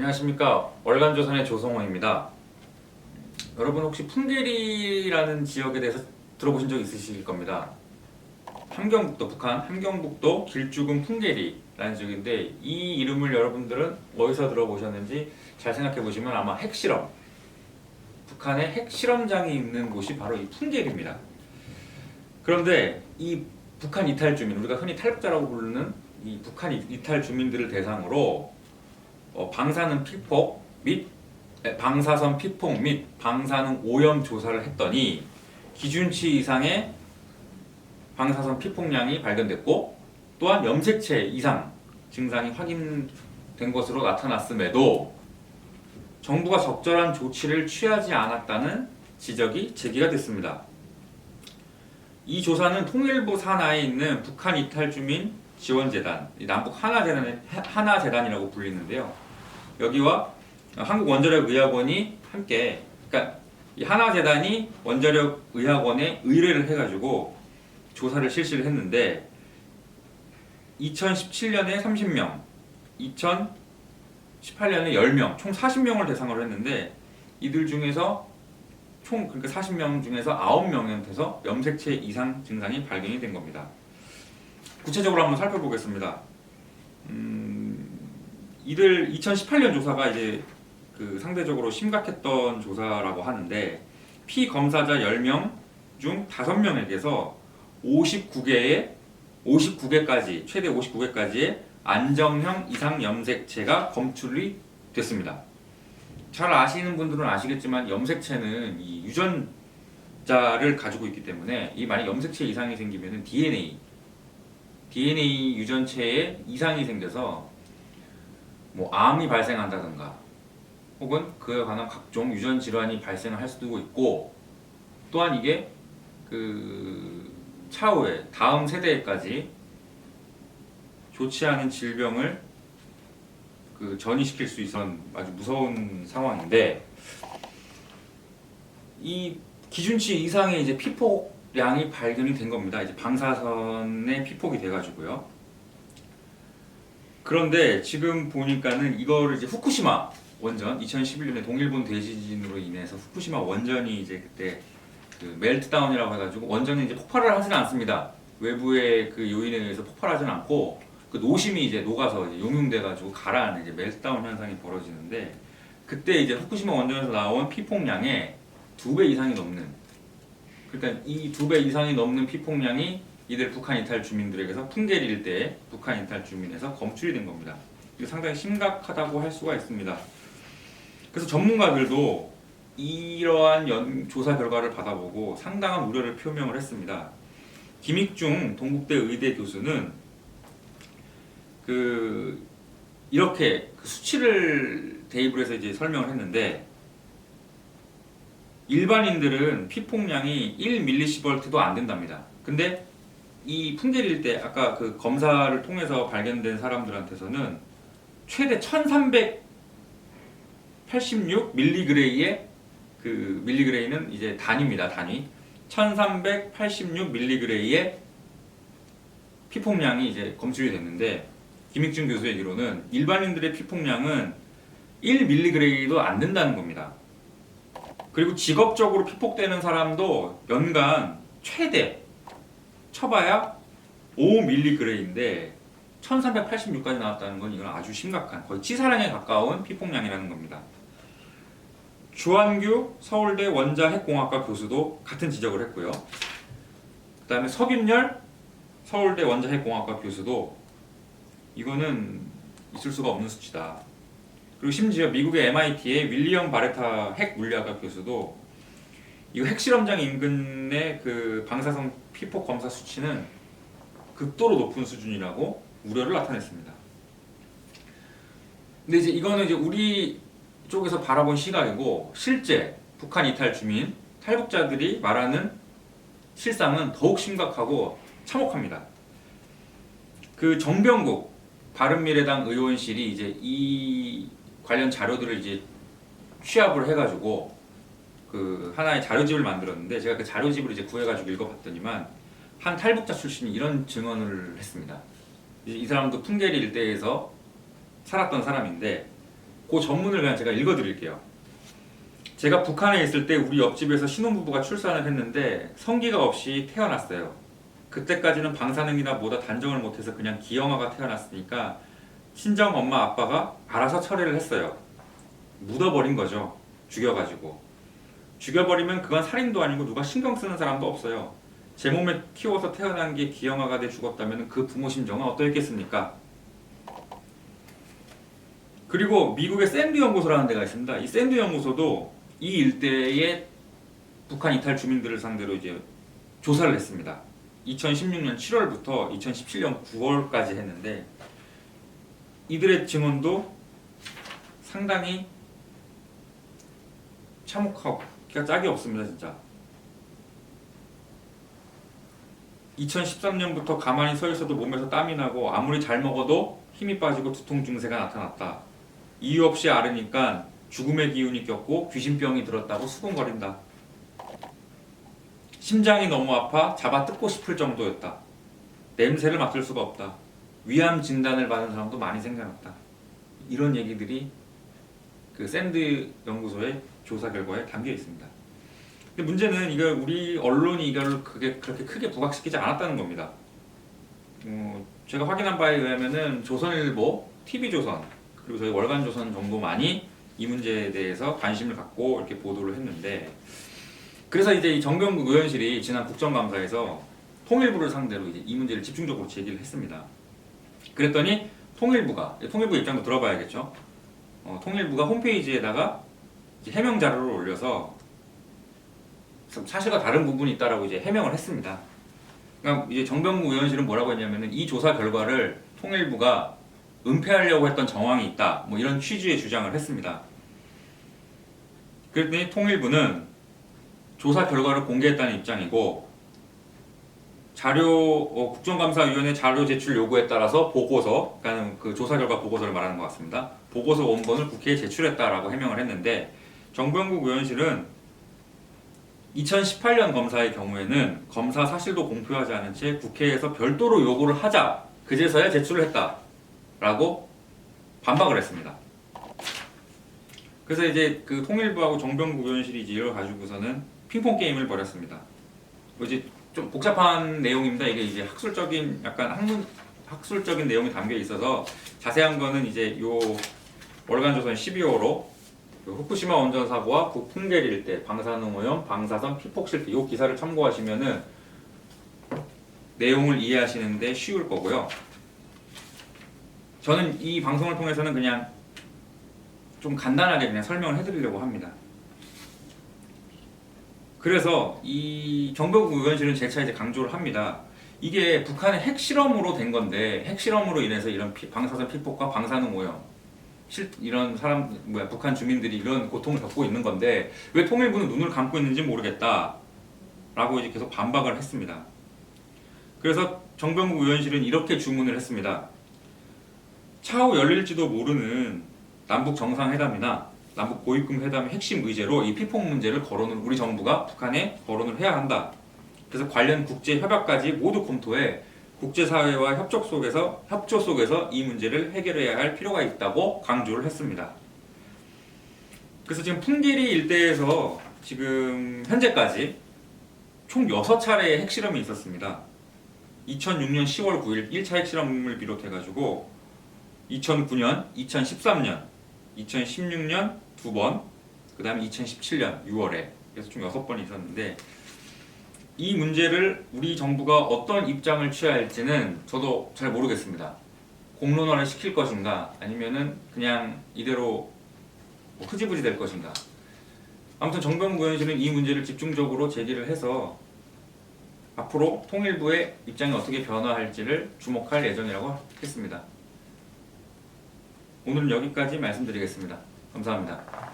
안녕하십니까. 월간조선의 조성호입니다. 여러분 혹시 풍계리라는 지역에 대해서 들어보신 적 있으실 겁니다. 함경북도, 북한 함경북도 길쭉은 풍계리라는 지역인데 이 이름을 여러분들은 어디서 들어보셨는지 잘 생각해 보시면 아마 핵실험, 북한의 핵실험장이 있는 곳이 바로 이 풍계리입니다. 그런데 이 북한 이탈 주민, 우리가 흔히 탈북자라고 부르는 이 북한 이탈 주민들을 대상으로 방사능 피폭 및 방사선 피폭 및 방사능 오염 조사를 했더니 기준치 이상의 방사선 피폭량이 발견됐고 또한 염색체 이상 증상이 확인된 것으로 나타났음에도 정부가 적절한 조치를 취하지 않았다는 지적이 제기가 됐습니다. 이 조사는 통일부 산하에 있는 북한 이탈 주민 지원재단, 남북 하나재단이라고 불리는데요. 여기와 한국원자력의학원이 함께, 그러니까 이 하나재단이 원자력의학원에 의뢰를 해가지고 조사를 실시를 했는데 2017년에 30명, 2018년에 10명, 총 40명을 대상으로 했는데 이들 중에서 그러니까 40명 중에서 9명한테서 염색체 이상 증상이 발견이 된 겁니다. 구체적으로 한번 살펴보겠습니다. 이들 2018년 조사가 이제 그 상대적으로 심각했던 조사라고 하는데 피검사자 10명 중 5명에게서 59개까지 최대 59개까지의 안정형 이상 염색체가 검출이 됐습니다. 잘 아시는 분들은 아시겠지만 염색체는 이 유전자를 가지고 있기 때문에 이 만약 염색체 이상이 생기면 DNA 유전체에 이상이 생겨서 뭐 암이 발생한다든가 혹은 그에 관한 각종 유전 질환이 발생할 수도 있고 또한 이게 그 차후에 다음 세대까지 좋지 않은 질병을 전이시킬 수 있는 아주 무서운 상황인데 이 기준치 이상의 이제 피폭량이 발견이 된 겁니다. 이제 방사선의 피폭이 돼가지고요. 그런데 지금 보니까는 이거를 이제 후쿠시마 원전 2011년에 동일본 대지진으로 인해서 후쿠시마 원전이 이제 그때 그 멜트다운이라고 해가지고 원전이 이제 폭발을 하지는 않습니다. 외부의 그 요인에 의해서 폭발하지는 않고 그 노심이 이제 녹아서 이제 용융돼가지고 가라앉는 이제 멜트다운 현상이 벌어지는데 그때 이제 후쿠시마 원전에서 나온 피폭량의 2배 이상이 넘는, 그러니까 이 2배 이상이 넘는 피폭량이 이들 북한 이탈 주민들에게서 풍계리 일대의 북한 이탈 주민에서 검출이 된 겁니다. 이게 상당히 심각하다고 할 수가 있습니다. 그래서 전문가들도 이러한 조사 결과를 받아보고 상당한 우려를 표명을 했습니다. 김익중 동국대 의대 교수는 이렇게 수치를 대입을 해서 이제 설명을 했는데 일반인들은 피폭량이 1mS도 안 된답니다. 근데 이 풍계리 일대 아까 그 검사를 통해서 발견된 사람들한테서는 최대 1386mg의 그 밀리그레이는 이제 단위입니다. 단위 1386mg의 피폭량이 이제 검출이 됐는데 김익준 교수의 얘기로는 일반인들의 피폭량은 1mg도 안 된다는 겁니다. 그리고 직업적으로 피폭되는 사람도 연간 최대 쳐봐야 5mg인데 1386까지 나왔다는 건 이건 아주 심각한, 거의 치사량에 가까운 피폭량이라는 겁니다. 주한규 서울대 원자핵공학과 교수도 같은 지적을 했고요. 그 다음에 석윤열 서울대 원자핵공학과 교수도 이거는 있을 수가 없는 수치다. 그리고 심지어 미국의 MIT의 윌리엄 바레타 핵물리학과 교수도 이거 핵실험장 인근의 그 방사선 피폭 검사 수치는 극도로 높은 수준이라고 우려를 나타냈습니다. 근데 이제 이거는 이제 우리 쪽에서 바라본 시각이고 실제 북한 이탈 주민 탈북자들이 말하는 실상은 더욱 심각하고 참혹합니다. 그 정병국 바른미래당 의원실이 이제 이 관련 자료들을 이제 취합을 해가지고 그 하나의 자료집을 만들었는데 제가 그 자료집을 이제 구해가지고 읽어봤더니만 한 탈북자 출신이 이런 증언을 했습니다. 이 사람도 풍계리 일대에서 살았던 사람인데 그 전문을 그냥 제가 읽어드릴게요. 제가 북한에 있을 때 우리 옆집에서 신혼부부가 출산을 했는데 성기가 없이 태어났어요. 그때까지는 방사능이나 뭐다 단정을 못해서 그냥 기형아가 태어났으니까 친정 엄마 아빠가 알아서 처리를 했어요. 묻어버린 거죠. 죽여가지고. 죽여버리면 그건 살인도 아니고 누가 신경 쓰는 사람도 없어요. 제 몸에 키워서 태어난 게 기형아가 돼 죽었다면 그 부모 심정은 어떠했겠습니까? 그리고 미국의 샌드 연구소라는 데가 있습니다. 이 샌드 연구소도 이 일대의 북한 이탈 주민들을 상대로 이제 조사를 했습니다. 2016년 7월부터 2017년 9월까지 했는데 이들의 증언도 상당히 참혹하고 짝이 없습니다. 진짜 2013년부터 가만히 서 있어도 몸에서 땀이 나고 아무리 잘 먹어도 힘이 빠지고 두통 증세가 나타났다. 이유 없이 앓으니까 죽음의 기운이 꼈고 귀신병이 들었다고 수군거린다. 심장이 너무 아파 잡아 뜯고 싶을 정도였다. 냄새를 맡을 수가 없다. 위암 진단을 받은 사람도 많이 생겨났다. 이런 얘기들이 그 샌드 연구소의 조사 결과에 담겨 있습니다. 근데 문제는 이걸 우리 언론이 이걸 그렇게 크게 부각시키지 않았다는 겁니다. 제가 확인한 바에 의하면은 조선일보, TV조선 그리고 저희 월간조선 정도만이 이 문제에 대해서 관심을 갖고 이렇게 보도를 했는데 그래서 이제 이 정병국 의원실이 지난 국정감사에서 통일부를 상대로 이제 이 문제를 집중적으로 제기를 했습니다. 그랬더니 통일부 입장도 들어봐야겠죠. 통일부가 홈페이지에다가 해명 자료를 올려서 사실과 다른 부분이 있다라고 이제 해명을 했습니다. 그러니까 이제 정병국 의원실은 뭐라고 했냐면은 이 조사 결과를 통일부가 은폐하려고 했던 정황이 있다. 뭐 이런 취지의 주장을 했습니다. 그랬더니 통일부는 조사 결과를 공개했다는 입장이고 국정감사위원회 자료 제출 요구에 따라서 보고서, 그러니까 그 조사 결과 보고서를 말하는 것 같습니다. 보고서 원본을 국회에 제출했다라고 해명을 했는데 정병국 의원실은 2018년 검사의 경우에는 검사 사실도 공표하지 않은 채 국회에서 별도로 요구를 하자 그제서야 제출을 했다라고 반박을 했습니다. 그래서 이제 그 통일부하고 정병국 의원실이 이제 이걸 가지고서는 핑퐁 게임을 벌였습니다. 이제 좀 복잡한 내용입니다. 이게 이제 학술적인 내용이 담겨 있어서 자세한 거는 이제 요 월간조선 12호로 후쿠시마 원전 사고와 북풍계리 일대 방사능 오염, 방사선 피폭 실태 이 기사를 참고하시면은 내용을 이해하시는데 쉬울 거고요. 저는 이 방송을 통해서는 그냥 좀 간단하게 그냥 설명을 해드리려고 합니다. 그래서 이 정병국 의원실은 재차 이제 강조를 합니다. 이게 북한의 핵실험으로 된 건데 핵실험으로 인해서 이런 방사선 피폭과 방사능 오염 이런 북한 주민들이 이런 고통을 겪고 있는 건데 왜 통일부는 눈을 감고 있는지 모르겠다 라고 이제 계속 반박을 했습니다. 그래서 정병국 의원실은 이렇게 주문을 했습니다. 차후 열릴지도 모르는 남북 정상회담이나 남북 고위급 회담의 핵심 의제로 이 피폭 문제를 우리 정부가 북한에 거론을 해야 한다. 그래서 관련 국제 협약까지 모두 검토해 국제사회와 협조 속에서 이 문제를 해결해야 할 필요가 있다고 강조를 했습니다. 그래서 지금 풍계리 일대에서 지금 현재까지 총 6차례의 핵실험이 있었습니다. 2006년 10월 9일 1차 핵실험을 비롯해가지고 2009년, 2013년, 2016년 2번, 그 다음에 2017년 6월에 그래서 총 6번이 있었는데 이 문제를 우리 정부가 어떤 입장을 취할지는 저도 잘 모르겠습니다. 공론화를 시킬 것인가 아니면은 그냥 이대로 흐지부지 될 것인가. 아무튼 정병국 의원실은 이 문제를 집중적으로 제기를 해서 앞으로 통일부의 입장이 어떻게 변화할지를 주목할 예정이라고 했습니다. 오늘은 여기까지 말씀드리겠습니다. 감사합니다.